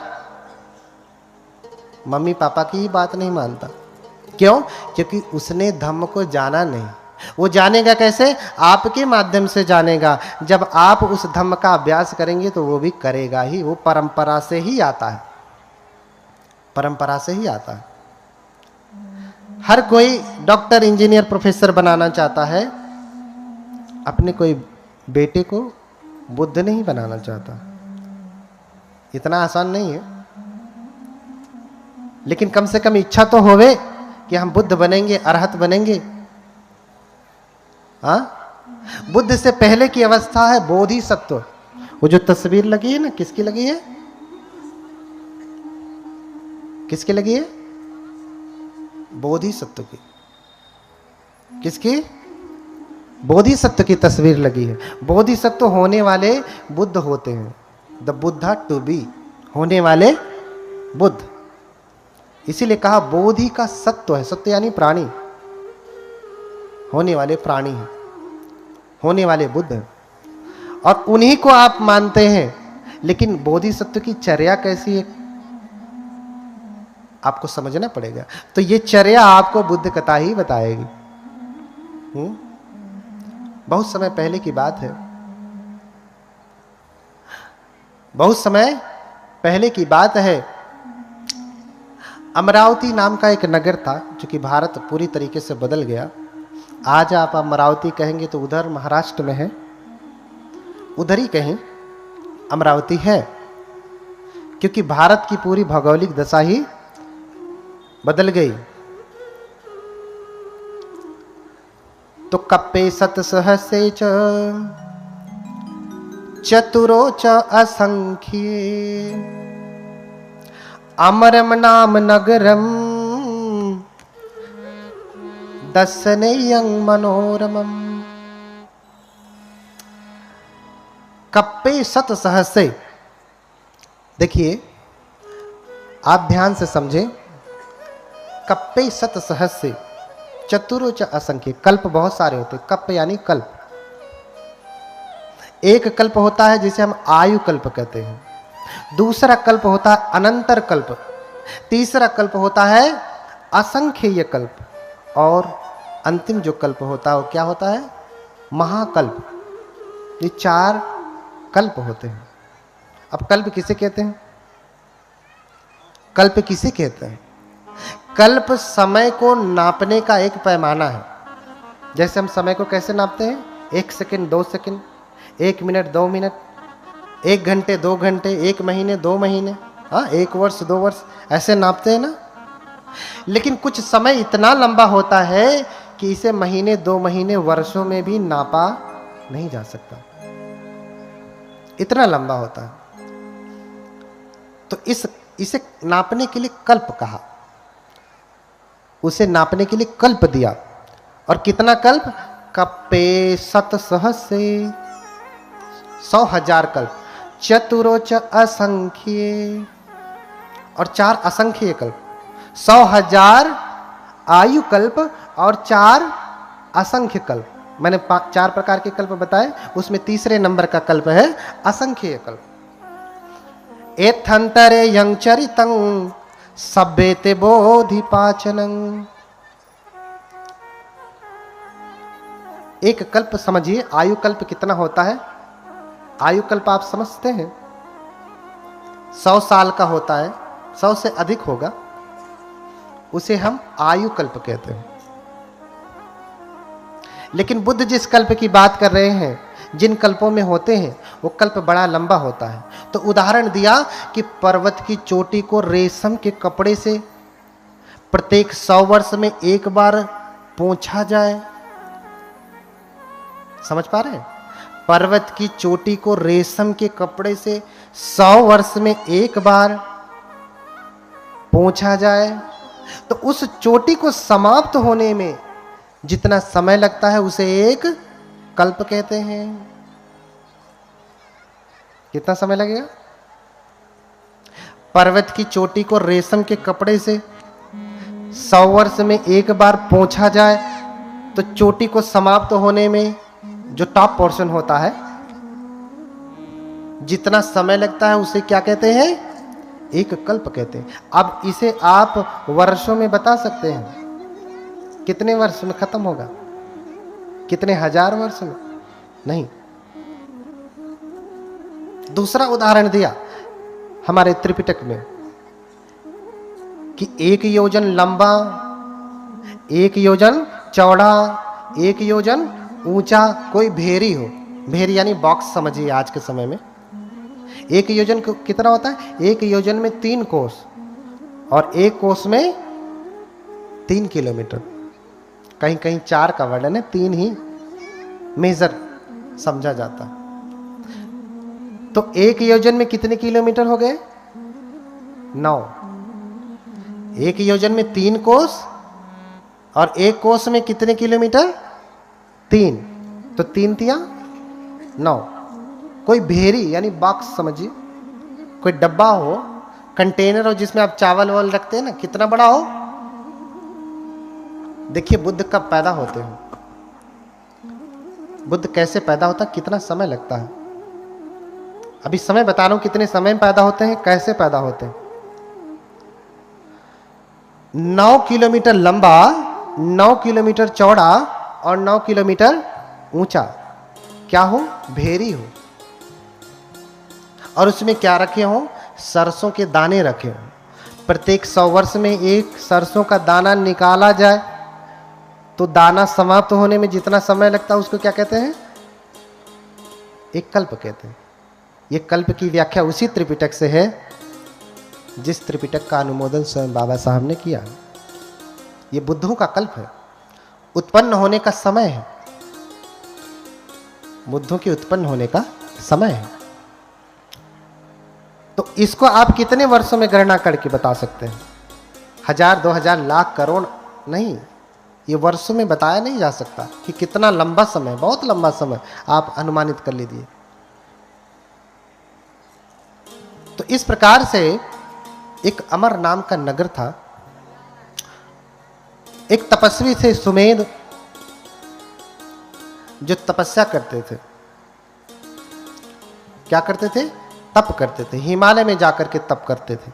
मम्मी पापा की ही बात नहीं मानता। क्यों? क्योंकि उसने धम्म को जाना नहीं। वो जानेगा कैसे? आपके माध्यम से जानेगा। जब आप उस धम्म का अभ्यास करेंगे तो वो भी करेगा ही। वो परंपरा से ही आता है, परंपरा से ही आता है। हर कोई डॉक्टर, इंजीनियर, प्रोफेसर बनाना चाहता है, अपने कोई बेटे को बुद्ध नहीं बनाना चाहता। इतना आसान नहीं है, लेकिन कम से कम इच्छा तो होवे कि हम बुद्ध बनेंगे, अरहत बनेंगे। हाँ, बुद्ध से पहले की अवस्था है बोधिसत्व। वो जो तस्वीर लगी है ना, किसकी लगी है? किसकी लगी है? बोधिसत्व की। किसकी? बोधिसत्व की तस्वीर लगी है। बोधिसत्व होने वाले बुद्ध होते हैं। द बुद्धा टू बी, होने वाले बुद्ध। इसीलिए कहा बोधि का सत्व है। सत्व यानी प्राणी, होने वाले प्राणी हैं, होने वाले बुद्ध हैं। और उन्हीं को आप मानते हैं। लेकिन बोधिसत्व की चर्या कैसी है आपको समझना पड़ेगा। तो ये चर्या आपको बुद्ध कथा ही बताएगी। बहुत समय पहले की बात है, बहुत समय पहले की बात है। अमरावती नाम का एक नगर था, जो कि भारत पूरी तरीके से बदल गया। आज आप अमरावती कहेंगे तो उधर महाराष्ट्र में है, उधर ही कहीं अमरावती है, क्योंकि भारत की पूरी भौगोलिक दशा ही बदल गई। तो कप्पे सत सहस्रे च चतुरो च असंख्ये अमरम नाम नगरम दशनेयं मनोरमम्। कप्पे शत सहस्रे, देखिए आप ध्यान से समझें। कप्पे शत सहस्रे चतुरोच असंख्य। कल्प बहुत सारे होते हैं। कप्प यानी कल्प। एक कल्प होता है जिसे हम आयु कल्प कहते हैं, दूसरा कल्प होता है अनंतर कल्प, तीसरा कल्प होता है असंख्येय कल्प, और अंतिम जो कल्प होता है वो क्या होता है? महाकल्प। ये 4 कल्प होते हैं। अब कल्प किसे कहते हैं? कल्प किसे कहते हैं? कल्प समय को नापने का एक पैमाना है। जैसे हम समय को कैसे नापते हैं? 1 सेकंड, 2 सेकंड, 1 मिनट, 2 मिनट, 1 घंटे, 2 घंटे, 1 महीने, 2 महीने, हाँ 1 वर्ष, 2 वर्ष, ऐसे नापते हैं ना। लेकिन कुछ समय इतना लंबा होता है कि इसे महीने, 2 महीने, वर्षों में भी नापा नहीं जा सकता, इतना लंबा होता है। तो इसे नापने के लिए कल्प कहा, उसे नापने के लिए कल्प दिया। और कितना कल्प? कप्पे शत सहस्रे, 100,000 कल्प, चतुरोच असंख्ये, और 4 असंख्य कल्प, 100,000 आयु कल्प और 4 असंख्य कल्प। मैंने 4 प्रकार के कल्प बताए, उसमें तीसरे नंबर का कल्प है असंख्य कल्प। एथंतरे यं चरितं सभ्यते बोधिपाचनं। एक कल्प समझिए, आयु कल्प कितना होता है? आयु कल्प आप समझते हैं? 100 साल का होता है, 100 से अधिक होगा, उसे हम आयु कल्प कहते हैं। लेकिन बुद्ध जिस कल्प की बात कर रहे हैं, जिन कल्पों में होते हैं, वो कल्प बड़ा लंबा होता है। तो उदाहरण दिया कि पर्वत की चोटी को रेशम के कपड़े से प्रत्येक 100 वर्ष में एक बार पोंछा जाए। समझ पा रहे हैं? पर्वत की चोटी को रेशम के कपड़े से 100 वर्ष में एक बार पोंछा जाए, तो उस चोटी को समाप्त होने में जितना समय लगता है उसे एक कल्प कहते हैं। कितना समय लगेगा? पर्वत की चोटी को रेशम के कपड़े से 100 वर्ष में एक बार पोंछा जाए, तो चोटी को समाप्त होने में जो टॉप पोर्शन होता है, जितना समय लगता है उसे क्या कहते हैं? एक कल्प कहते हैं। अब इसे आप वर्षों में बता सकते हैं, कितने वर्ष में खत्म होगा? कितने हजार वर्ष में? नहीं। दूसरा उदाहरण दिया हमारे त्रिपिटक में कि 1 योजन लंबा, 1 योजन चौड़ा, 1 योजन ऊंचा कोई भेरी हो। भेरी यानी बॉक्स समझिए आज के समय में। 1 योजन कितना होता है? 1 योजन में 3 कोस, और 1 कोस में 3 किलोमीटर। कहीं कहीं 4 का वर्णन है, 3 ही मेजर समझा जाता। तो 1 योजन में कितने किलोमीटर हो गए? 9। 1 योजन में 3 कोस, और 1 कोस में कितने किलोमीटर? 3। तो 3 तिया 9। कोई भेरी यानी बॉक्स समझिए, कोई डब्बा हो, कंटेनर हो जिसमें आप चावल वावल रखते हैं ना, कितना बड़ा हो? देखिए बुद्ध कब पैदा होते हैं, बुद्ध कैसे पैदा होता है, कितना समय लगता है। अभी समय बता रहा हूं कितने समय में पैदा होते हैं, कैसे पैदा होते हैं। 9 किलोमीटर लंबा, 9 किलोमीटर चौड़ा और 9 किलोमीटर ऊंचा। क्या हो? भेरी हो। और उसमें क्या रखे हो? सरसों के दाने रखे हो। प्रत्येक 100 वर्ष में एक सरसों का दाना निकाला जाए, तो दाना समाप्त होने में जितना समय लगता है उसको क्या कहते हैं? एक कल्प कहते हैं। ये कल्प की व्याख्या उसी त्रिपिटक से है जिस त्रिपिटक का अनुमोदन स्वयं बाबा साहब ने किया। ये बुद्धों का कल्प है, उत्पन्न होने का समय है, बुद्धों के उत्पन्न होने का समय है। तो इसको आप कितने वर्षों में गणना करके बता सकते हैं? 1000, 2000, लाख, करोड़ नहीं, ये वर्षों में बताया नहीं जा सकता कि कितना लंबा समय, बहुत लंबा समय आप अनुमानित कर लीजिए। तो इस प्रकार से एक अमर नाम का नगर था। एक तपस्वी थे सुमेध, जो तपस्या करते थे। क्या करते थे? तप करते थे। हिमालय में जाकर के तप करते थे।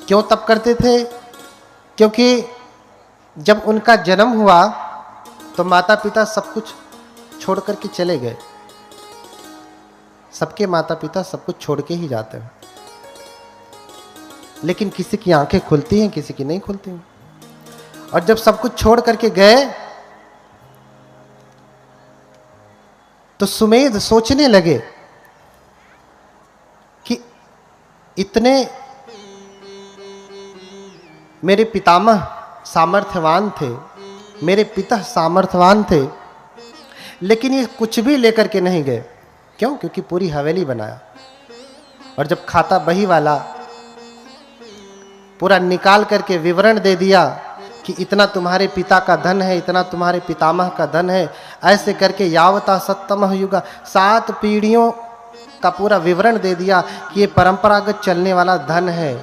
क्यों तप करते थे? क्योंकि जब उनका जन्म हुआ तो माता पिता सब कुछ छोड़ करके चले गए। सबके माता पिता सब कुछ छोड़ के ही जाते हैं, लेकिन किसी की आंखें खुलती हैं, किसी की नहीं खुलती हैं। और जब सब कुछ छोड़ करके गए तो सुमेध सोचने लगे कि इतने मेरे पितामह सामर्थ्यवान थे, मेरे पिता सामर्थ्यवान थे, लेकिन ये कुछ भी लेकर के नहीं गए। क्यों? क्योंकि पूरी हवेली बनाया, और जब खाता बही वाला पूरा निकाल करके विवरण दे दिया कि इतना तुम्हारे पिता का धन है, इतना तुम्हारे पितामह का धन है, ऐसे करके यावता सत्तमः युगा 7 पीढ़ियों का पूरा विवरण दे दिया कि ये परंपरागत चलने वाला धन है।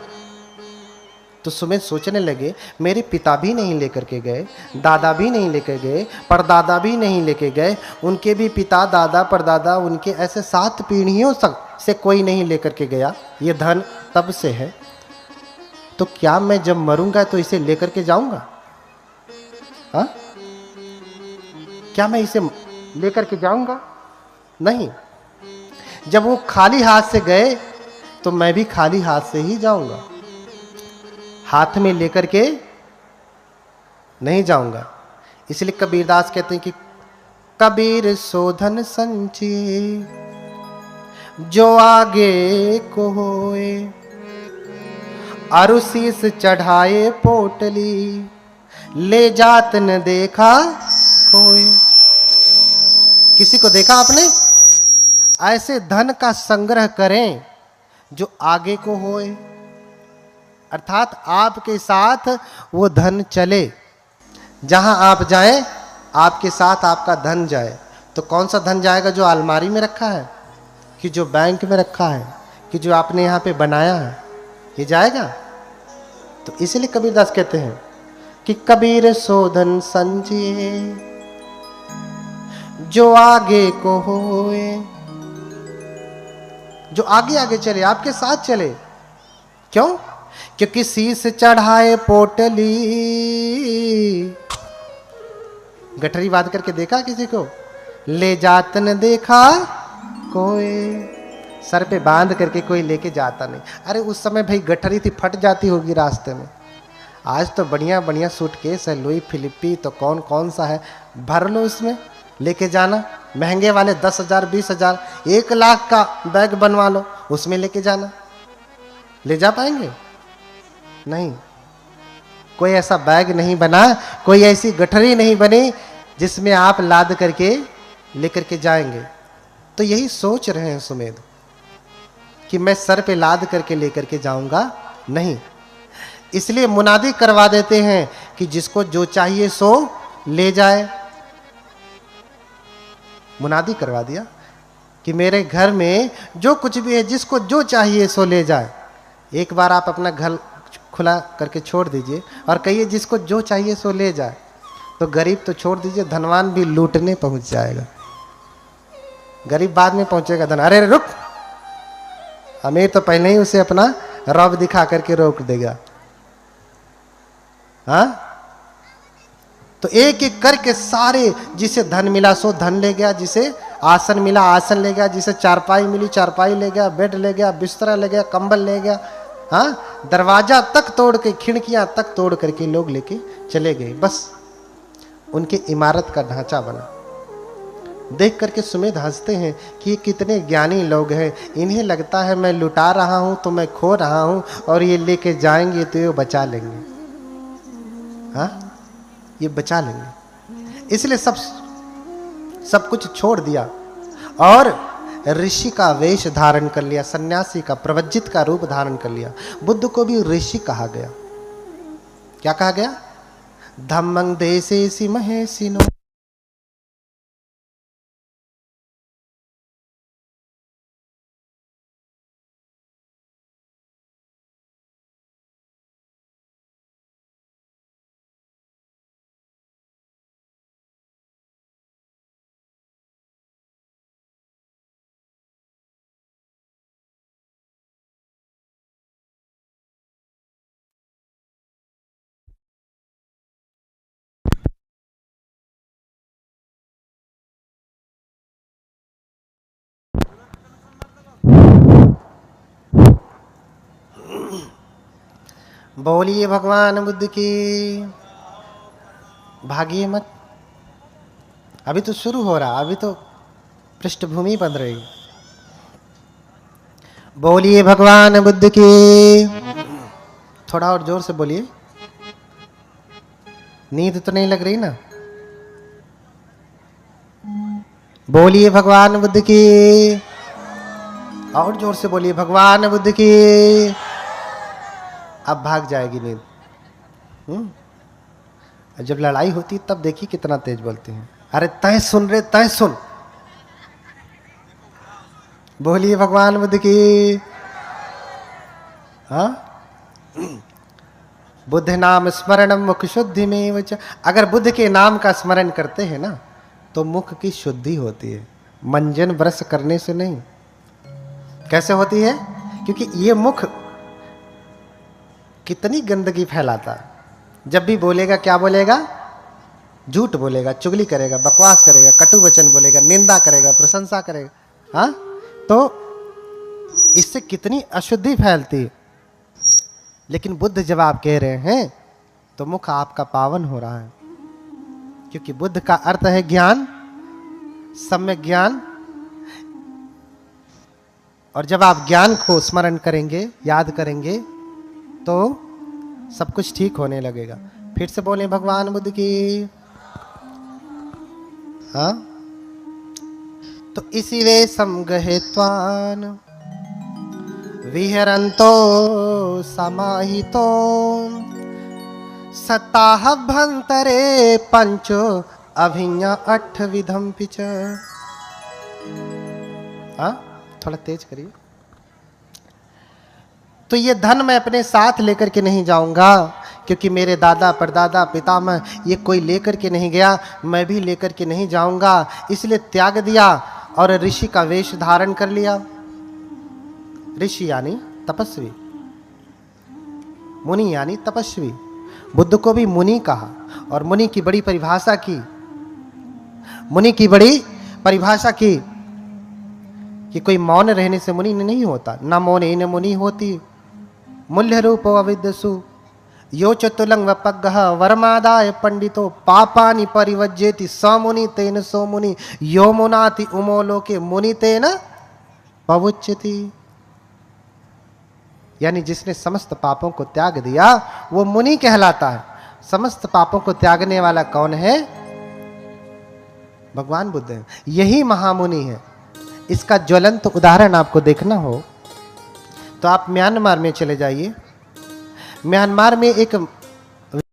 तो सुमेध सोचने लगे, मेरे पिता भी नहीं लेकर के गए, दादा भी नहीं लेकर गए, परदादा भी नहीं लेके गए, उनके भी पिता दादा परदादा, उनके ऐसे 7 पीढ़ियों से कोई नहीं लेकर के गया। ये धन तब से है, तो क्या मैं जब मरूंगा तो इसे लेकर के जाऊंगा? हाँ, क्या मैं इसे लेकर के जाऊंगा? नहीं। जब वो खाली हाथ से गए तो मैं भी खाली हाथ से ही जाऊंगा, हाथ में लेकर के नहीं जाऊंगा। इसलिए कबीरदास कहते हैं कि कबीर सोधन संचिए जो आगे को होए, अरु शीस चढ़ाए पोटली ले जात न देखा कोई। किसी को देखा आपने? ऐसे धन का संग्रह करें जो आगे को होए, अर्थात आपके साथ वो धन चले। जहां आप जाएं आपके साथ आपका धन जाए। तो कौन सा धन जाएगा? जो अलमारी में रखा है, कि जो बैंक में रखा है, कि जो आपने यहां पे बनाया है, ये जाएगा? तो इसलिए कबीरदास कहते हैं कि कबीर सोधन संचिए जो आगे को होए, जो आगे आगे चले, आपके साथ चले। क्यों? क्योंकि शीस चढ़ाए पोटली। गठरी बांध करके देखा किसी को? ले जात न देखा कोई। सर पे बांध करके कोई लेके जाता नहीं। अरे उस समय भाई गठरी थी, फट जाती होगी रास्ते में। आज तो बढ़िया बढ़िया सूटकेस है, लुई फिलिपी, तो कौन कौन सा है, भर लो उसमें, लेके जाना। महंगे वाले 10,000 20,000 1 लाख का बैग बनवा लो, उसमें लेके जाना। ले जा पाएंगे? नहीं। कोई ऐसा बैग नहीं बना, कोई ऐसी गठरी नहीं बनी जिसमें आप लाद करके लेकर के जाएंगे। तो यही सोच रहे हैं सुमेध कि मैं सर पे लाद करके लेकर के जाऊंगा नहीं। इसलिए मुनादी करवा देते हैं कि जिसको जो चाहिए सो ले जाए। मुनादी करवा दिया कि मेरे घर में जो कुछ भी है, जिसको जो चाहिए सो ले जाए। एक बार आप अपना घर खुला करके छोड़ दीजिए और कहिए जिसको जो चाहिए सो ले जाए, तो गरीब तो छोड़ दीजिए, धनवान भी लूटने पहुंच जाएगा। गरीब बाद में पहुंचेगा, धन अरे रुक, अमीर तो पहले ही उसे अपना रब दिखा करके रोक देगा। हाँ, तो एक एक करके सारे, जिसे धन मिला सो धन ले गया, जिसे आसन मिला आसन ले गया, जिसे चारपाई मिली चारपाई ले गया, बेड ले गया, बिस्तरा ले गया, कंबल ले गया। हाँ, दरवाजा तक तोड़ के, खिड़कियां तक तोड़ करके लोग लेके चले गए। बस उनके इमारत का ढांचा बना। देख करके सुमेध हंसते हैं कि ये कितने ज्ञानी लोग हैं। इन्हें लगता है मैं लुटा रहा हूं तो मैं खो रहा हूं, और ये लेके जाएंगे तो ये बचा लेंगे। हाँ, ये बचा लेंगे। इसलिए सब कुछ छोड़ दिया और ऋषि का वेश धारण कर लिया, सन्यासी का, प्रवज्जित का रूप धारण कर लिया। बुद्ध को भी ऋषि कहा गया। क्या कहा गया? धम्मं देशेसि महेशिनो। बोलिए भगवान बुद्ध की। भागिए मत, अभी तो शुरू हो रहा, अभी तो पृष्ठभूमि बन रही। बोलिए भगवान बुद्ध की। थोड़ा और जोर से बोलिए, नींद तो नहीं लग रही ना। बोलिए भगवान बुद्ध की। और जोर से बोलिए भगवान बुद्ध की। अब भाग जाएगी नींद। जब लड़ाई होती तब देखिए कितना तेज बोलते हैं। अरे तय सुन रे, तय सुन। बोलिए भगवान बुद्ध की। हाँ, बुद्ध नाम स्मरणम मुख शुद्धि में वच। अगर बुद्ध के नाम का स्मरण करते हैं ना तो मुख की शुद्धि होती है, मंजन ब्रश करने से नहीं। कैसे होती है? क्योंकि ये मुख कितनी गंदगी फैलाता है। जब भी बोलेगा क्या बोलेगा? झूठ बोलेगा, चुगली करेगा, बकवास करेगा, कटु वचन बोलेगा, निंदा करेगा, प्रशंसा करेगा। हाँ, तो इससे कितनी अशुद्धि फैलती है। लेकिन बुद्ध जब आप कह रहे हैं तो मुख आपका पावन हो रहा है, क्योंकि बुद्ध का अर्थ है ज्ञान, सम्यक ज्ञान। और जब आप ज्ञान को स्मरण करेंगे, याद करेंगे, तो सब कुछ ठीक होने लगेगा। फिर से बोलें भगवान बुद्ध की। हाँ, तो इसी वे समगहेत्वान विहरन्तो समाहितो सताहभ्यन्तरे पंचो अभिज्ञा अठ विधम पिच। हाँ, थोड़ा तेज करिए। तो ये धन मैं अपने साथ लेकर के नहीं जाऊंगा, क्योंकि मेरे दादा परदादा पितामह ये कोई लेकर के नहीं गया, मैं भी लेकर के नहीं जाऊंगा। इसलिए त्याग दिया और ऋषि का वेश धारण कर लिया। ऋषि यानी तपस्वी, मुनि यानी तपस्वी। बुद्ध को भी मुनि कहा, और मुनि की बड़ी परिभाषा की। मुनि की बड़ी परिभाषा की कि कोई मौन रहने से मुनि नहीं होता। न मौने न मुनि होती। मूल्य रूपो अविद्यसु यो चतुलंग वपग्गः वरमादाय पंडितो पापानि परिवज्जेति स मुनि तेन सो मुनि यो मुनाति उमो लोके मुनि तेन पवुच्यति। यानी जिसने समस्त पापों को त्याग दिया वो मुनि कहलाता है। समस्त पापों को त्यागने वाला कौन है? भगवान बुद्ध है। यही महामुनि है। इसका ज्वलंत उदाहरण आपको देखना हो तो आप म्यांमार में चले जाइए। म्यांमार में एक